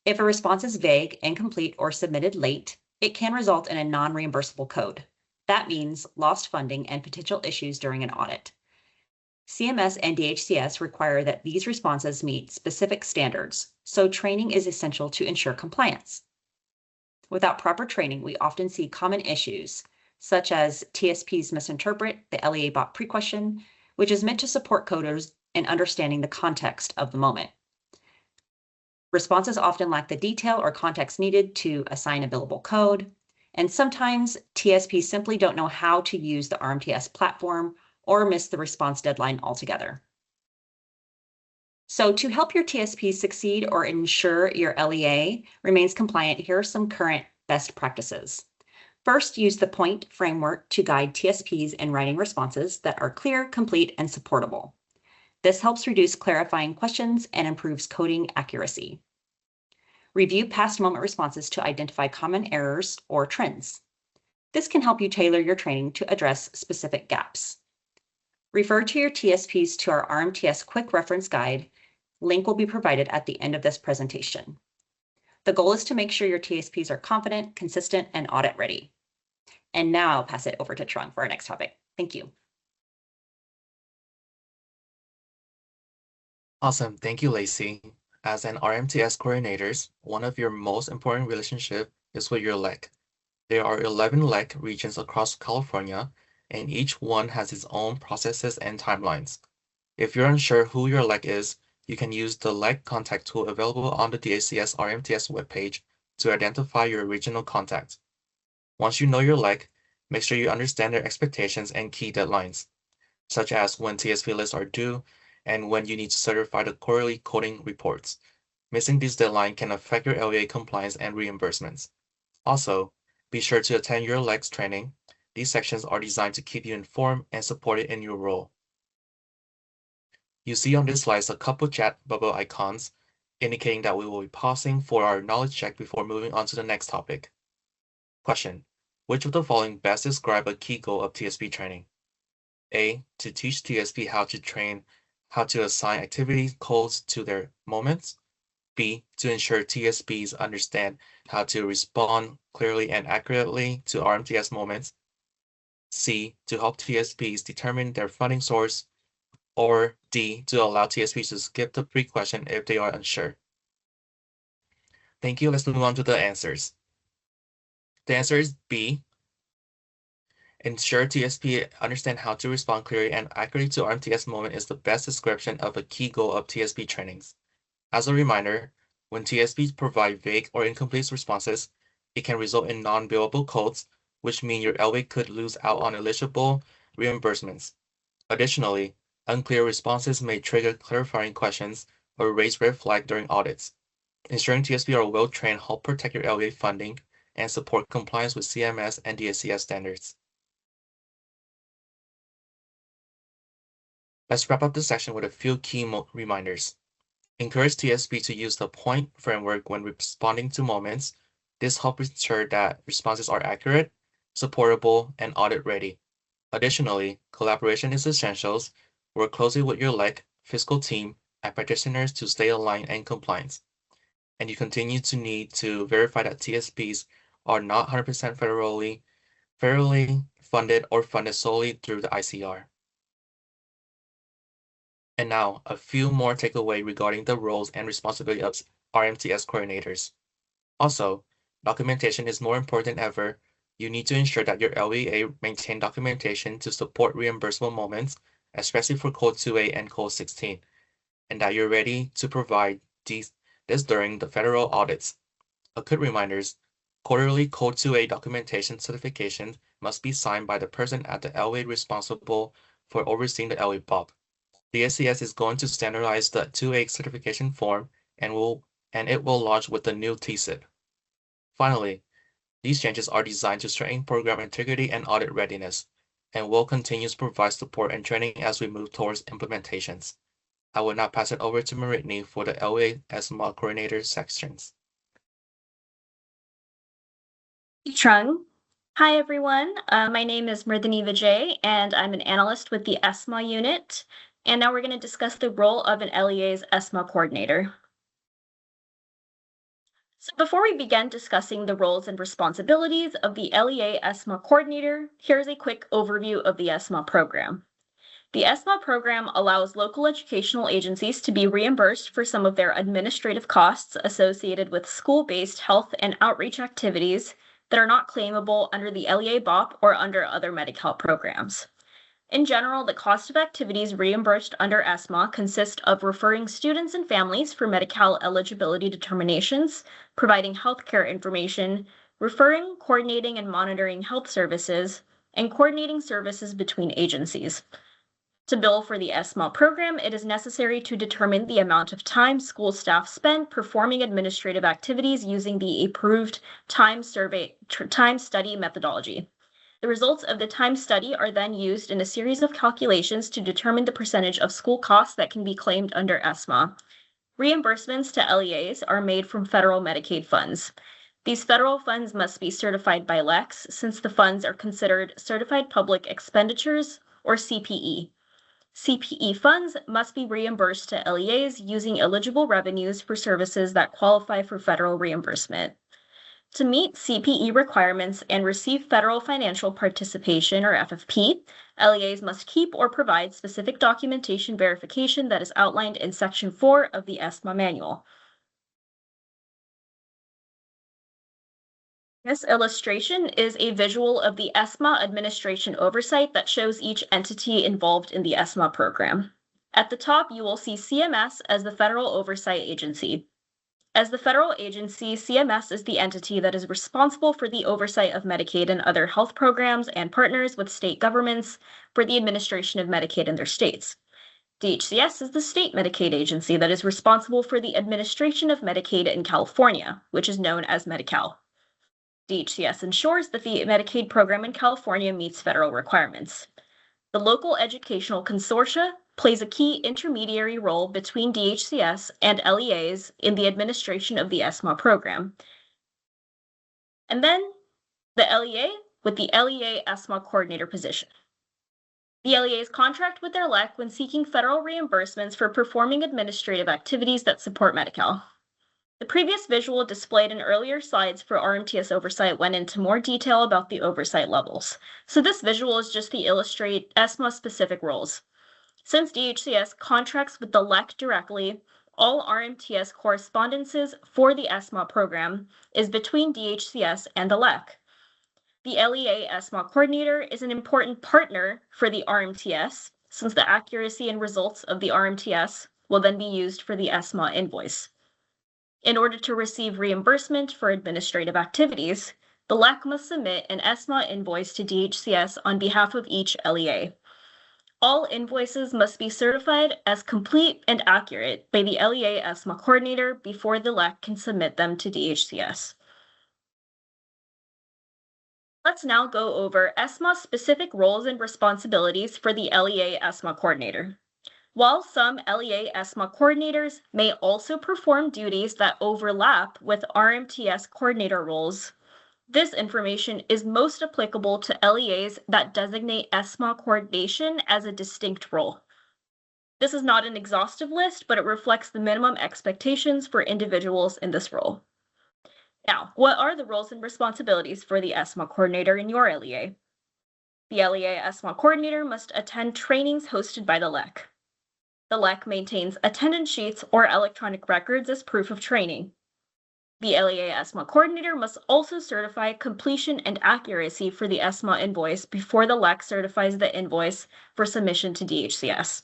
If a response is vague, incomplete, or submitted late, it can result in a non-reimbursable code. That means lost funding and potential issues during an audit. CMS and DHCS require that these responses meet specific standards, so training is essential to ensure compliance. Without proper training, we often see common issues, such as TSPs misinterpret the LEA BOP pre-question, which is meant to support coders in understanding the context of the moment. Responses often lack the detail or context needed to assign a billable code, and sometimes TSPs simply don't know how to use the RMTS platform or miss the response deadline altogether. So to help your TSP succeed or ensure your LEA remains compliant, here are some current best practices. First, use the POINT framework to guide TSPs in writing responses that are clear, complete, and supportable. This helps reduce clarifying questions and improves coding accuracy. Review past moment responses to identify common errors or trends. This can help you tailor your training to address specific gaps. Refer to your TSPs to our RMTS Quick Reference Guide. Link will be provided at the end of this presentation. The goal is to make sure your TSPs are confident, consistent, and audit ready. And now I'll pass it over to Trung for our next topic. Thank you. Awesome. Thank you, Lacey. As an RMTS coordinator, one of your most important relationships is with your LEC. There are 11 LEC regions across California, and each one has its own processes and timelines. If you're unsure who your LEC is, you can use the LEC contact tool available on the DHCS RMTS webpage to identify your regional contact. Once you know your LEC, make sure you understand their expectations and key deadlines, such as when TSP lists are due and when you need to certify the quarterly coding reports. Missing this deadline can affect your LEA compliance and reimbursements. Also, be sure to attend your LEC's training. These sections are designed to keep you informed and supported in your role. You see on this slide a couple chat bubble icons, indicating that we will be pausing for our knowledge check before moving on to the next topic. Question: which of the following best describe a key goal of TSP training? A, to teach TSP how to assign activity codes to their moments. B, to ensure TSPs understand how to respond clearly and accurately to RMTS moments. C, to help TSPs determine their funding source. Or D, to allow TSPs to skip the pre-question if they are unsure. Thank you. Let's move on to the answers. The answer is B. Ensure TSP understand how to respond clearly and accurately to RMTS moment is the best description of a key goal of TSP trainings. As a reminder, when TSPs provide vague or incomplete responses, it can result in non-billable codes, which mean your LEA could lose out on eligible reimbursements. Additionally, unclear responses may trigger clarifying questions or raise red flags during audits. Ensuring TSP are well-trained help protect your LEA funding and support compliance with CMS and DHCS standards. Let's wrap up this section with a few key reminders. Encourage TSP to use the POINT framework when responding to moments. This helps ensure that responses are accurate, supportable, and audit-ready. Additionally, collaboration is essential. Work closely with your LEC, fiscal team, and practitioners to stay aligned and compliant. and you continue to need to verify that TSPs are not 100% federally funded or funded solely through the ICR. And now, a few more takeaways regarding the roles and responsibilities of RMTS coordinators. Also, documentation is more important than ever. You need to ensure that your LEA maintain documentation to support reimbursable moments, especially for Code 2A and Code 16, and that you're ready to provide this during the federal audits. A quick reminders, quarterly Code 2A documentation certification must be signed by the person at the LEA responsible for overseeing the LEA BOP. DHCS is going to standardize the 2A certification form and it will launch with the new TSIP. Finally, these changes are designed to strengthen program integrity and audit readiness, and will continue to provide support and training as we move towards implementations. I will now pass it over to Maritney for the LEA SMAA Coordinator sections. Trung. Hi, everyone. My name is Mridhini Vijay, and I'm an analyst with the SMAA unit. And now we're going to discuss the role of an LEA's SMAA coordinator. So before we begin discussing the roles and responsibilities of the LEA SMAA coordinator, here's a quick overview of the SMAA program. The SMAA program allows local educational agencies to be reimbursed for some of their administrative costs associated with school-based health and outreach activities that are not claimable under the LEA BOP or under other Medi-Cal programs. In general, the cost of activities reimbursed under SMAA consist of referring students and families for Medi-Cal eligibility determinations, providing healthcare information, referring, coordinating, and monitoring health services, and coordinating services between agencies. To bill for the SMAA program, it is necessary to determine the amount of time school staff spend performing administrative activities using the approved time study methodology. The results of the time study are then used in a series of calculations to determine the percentage of school costs that can be claimed under SMAA. Reimbursements to LEAs are made from federal Medicaid funds. These federal funds must be certified by LECs since the funds are considered Certified Public Expenditures or CPE. CPE funds must be reimbursed to LEAs using eligible revenues for services that qualify for federal reimbursement. To meet CPE requirements and receive federal financial participation or FFP, LEAs must keep or provide specific documentation verification that is outlined in Section 4 of the SMAA manual. This illustration is a visual of the SMAA administration oversight that shows each entity involved in the SMAA program. At the top, you will see CMS as the federal oversight agency. As the federal agency, CMS is the entity that is responsible for the oversight of Medicaid and other health programs and partners with state governments for the administration of Medicaid in their states. DHCS is the state Medicaid agency that is responsible for the administration of Medicaid in California, which is known as Medi-Cal. DHCS ensures that the Medicaid program in California meets federal requirements. The Local Educational Consortium plays a key intermediary role between DHCS and LEAs in the administration of the SMAA program. And then the LEA with the LEA SMAA coordinator position. The LEAs contract with their LEC when seeking federal reimbursements for performing administrative activities that support Medi-Cal. The previous visual displayed in earlier slides for RMTS oversight went into more detail about the oversight levels. So this visual is just to illustrate SMAA-specific roles. Since DHCS contracts with the LEC directly, all RMTS correspondences for the SMAA program is between DHCS and the LEC. The LEA SMAA coordinator is an important partner for the RMTS, since the accuracy and results of the RMTS will then be used for the SMAA invoice. In order to receive reimbursement for administrative activities, the LEC must submit an SMAA invoice to DHCS on behalf of each LEA. All invoices must be certified as complete and accurate by the LEA SMAA coordinator before the LEC can submit them to DHCS. Let's now go over SMAA-specific roles and responsibilities for the LEA SMAA coordinator. While some LEA SMAA coordinators may also perform duties that overlap with RMTS coordinator roles, this information is most applicable to LEAs that designate SMAA coordination as a distinct role. This is not an exhaustive list, but it reflects the minimum expectations for individuals in this role. Now, what are the roles and responsibilities for the SMAA coordinator in your LEA? The LEA SMAA coordinator must attend trainings hosted by the LEC. The LEC maintains attendance sheets or electronic records as proof of training. The LEA SMAA coordinator must also certify completion and accuracy for the SMAA invoice before the LEC certifies the invoice for submission to DHCS.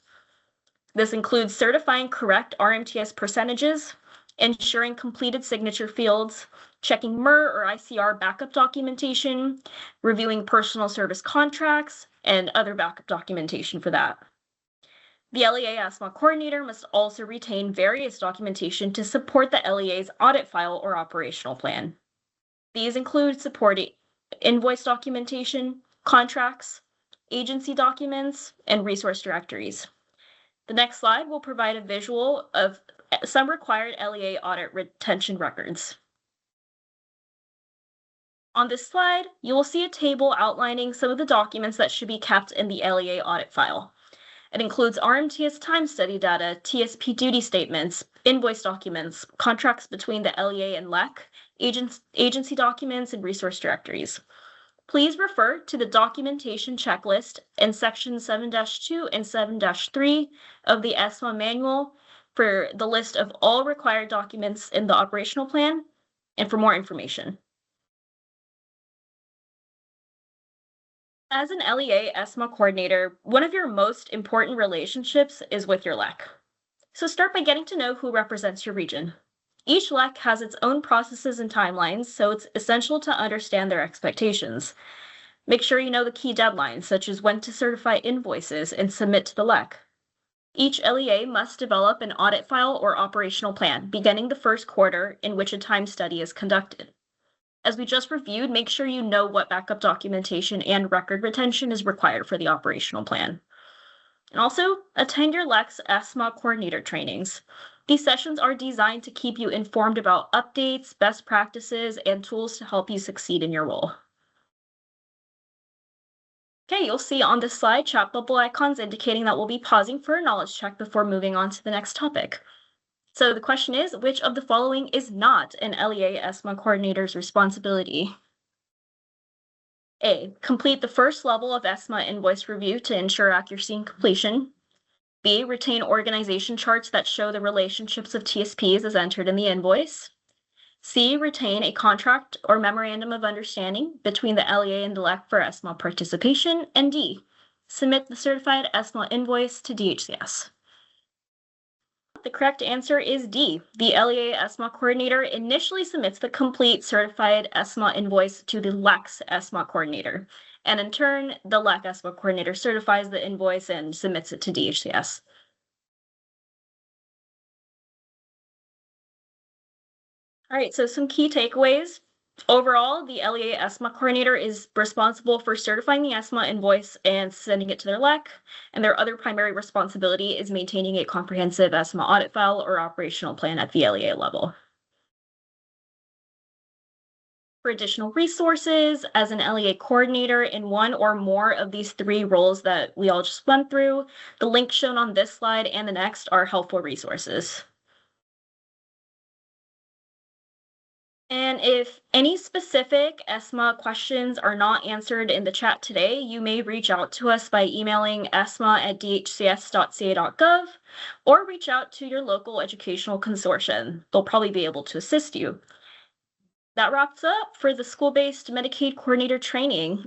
This includes certifying correct RMTS percentages, ensuring completed signature fields, checking MER or ICR backup documentation, reviewing personal service contracts, and other backup documentation for that. The LEA SMAA coordinator must also retain various documentation to support the LEA's audit file or operational plan. These include supporting invoice documentation, contracts, agency documents, and resource directories. The next slide will provide a visual of some required LEA audit retention records. On this slide, you will see a table outlining some of the documents that should be kept in the LEA audit file. It includes RMTS time study data, TSP duty statements, invoice documents, contracts between the LEA and LEC, agency documents, and resource directories. Please refer to the documentation checklist in Section 7-2 and 7-3 of the SMAA manual for the list of all required documents in the operational plan and for more information. As an LEA SMAA coordinator, one of your most important relationships is with your LEC. So start by getting to know who represents your region. Each LEC has its own processes and timelines, so it's essential to understand their expectations. Make sure you know the key deadlines, such as when to certify invoices and submit to the LEC. Each LEA must develop an audit file or operational plan, beginning the first quarter in which a time study is conducted. As we just reviewed, make sure you know what backup documentation and record retention is required for the operational plan. And also, attend your LEC's SMAA coordinator trainings. These sessions are designed to keep you informed about updates, best practices, and tools to help you succeed in your role. Okay, you'll see on this slide chat bubble icons indicating that we'll be pausing for a knowledge check before moving on to the next topic. So the question is, which of the following is not an LEA SMAA coordinator's responsibility? A, complete the first level of SMAA invoice review to ensure accuracy and completion. B, retain organization charts that show the relationships of TSPs as entered in the invoice. C, retain a contract or memorandum of understanding between the LEA and the LEC for SMAA participation. And D, submit the certified SMAA invoice to DHCS. The correct answer is D. The LEA SMAA coordinator initially submits the complete certified SMAA invoice to the LEC's SMAA coordinator, and in turn, the LEC SMAA coordinator certifies the invoice and submits it to DHCS. All right, so some key takeaways. Overall, the LEA SMAA coordinator is responsible for certifying the SMAA invoice and sending it to their LEC, and their other primary responsibility is maintaining a comprehensive SMAA audit file or operational plan at the LEA level. For additional resources, as an LEA coordinator in one or more of these three roles that we all just went through, the links shown on this slide and the next are helpful resources. And if any specific SMAA questions are not answered in the chat today, you may reach out to us by emailing smaa@dhcs.ca.gov or reach out to your local educational consortium. They'll probably be able to assist you. That wraps up for the School-Based Medicaid Coordinator training.